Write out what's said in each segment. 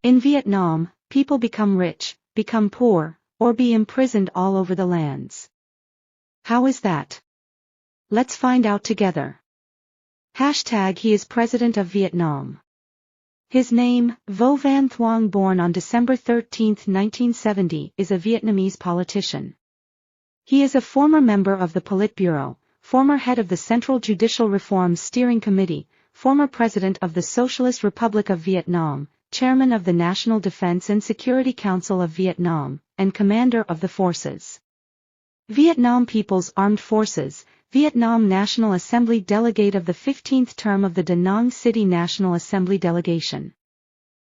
In Vietnam, people become rich, become poor, or be imprisoned all over the lands. How is that? Let's find out together. Hashtag he is President of Vietnam. His name, Vo Van Thuong, born on December 13, 1970, is a Vietnamese politician. He is a former member of the Politburo, former head of the Central Judicial Reform Steering Committee, former president of the Socialist Republic of Vietnam, chairman of the National Defense and Security Council of Vietnam, and commander of the forces. Vietnam People's Armed Forces, Vietnam National Assembly delegate of the 15th term of the Da Nang City National Assembly delegation.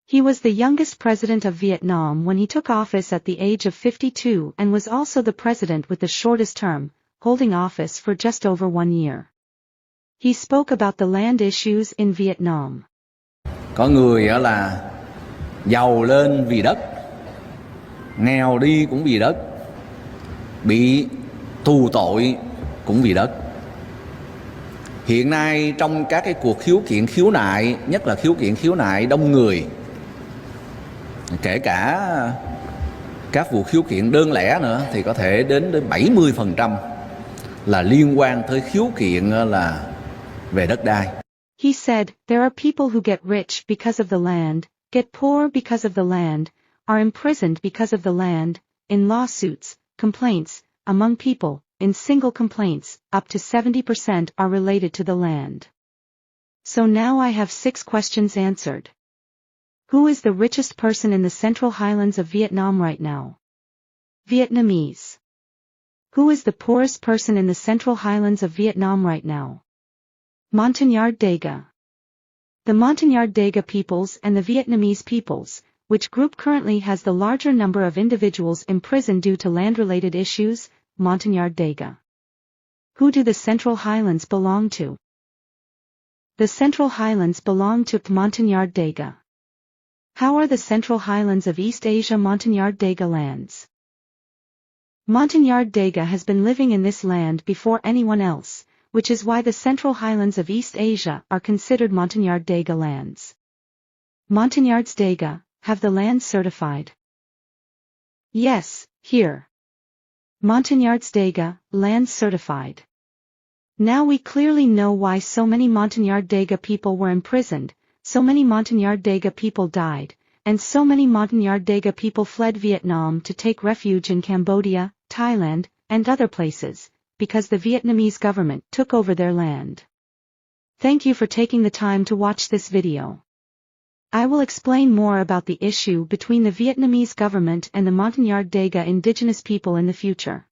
He was the youngest president of Vietnam when he took office at the age of 52 and was also the president with the shortest term, holding office for just over 1 year. He spoke about the land issues in Vietnam. Có người là giàu lên vì đất, nghèo đi cũng vì đất, bị tù tội cũng vì đất. Hiện nay trong các cái cuộc khiếu kiện khiếu nại, nhất là khiếu kiện khiếu nại đông người, kể cả các vụ khiếu kiện đơn lẻ nữa thì có thể đến 70% là liên quan tới khiếu kiện là về đất đai. He said, there are people who get rich because of the land, get poor because of the land, are imprisoned because of the land, in lawsuits, complaints, among people, in single complaints, up to 70% are related to the land. So now I have 6 questions answered. Who is the richest person in the Central Highlands of Vietnam right now? Vietnamese. Who is the poorest person in the Central Highlands of Vietnam right now? Montagnard Daga. The Montagnard Daga peoples and the Vietnamese peoples, which group currently has the larger number of individuals imprisoned due to land-related issues, Montagnard Daga. Who do the Central Highlands belong to? The Central Highlands belong to Montagnard Daga. How are the Central Highlands of East Asia Montagnard Daga lands? Montagnard Daga has been living in this land before anyone else, which is why the Central Highlands of East Asia are considered Montagnard Daga lands. Montagnards Daga, have the land certified? Yes, here. Montagnards Daga, land certified. Now we clearly know why so many Montagnard Daga people were imprisoned, so many Montagnard Daga people died, and so many Montagnard Daga people fled Vietnam to take refuge in Cambodia, Thailand, and other places, because the Vietnamese government took over their land. Thank you for taking the time to watch this video. I will explain more about the issue between the Vietnamese government and the Montagnard Daga indigenous people in the future.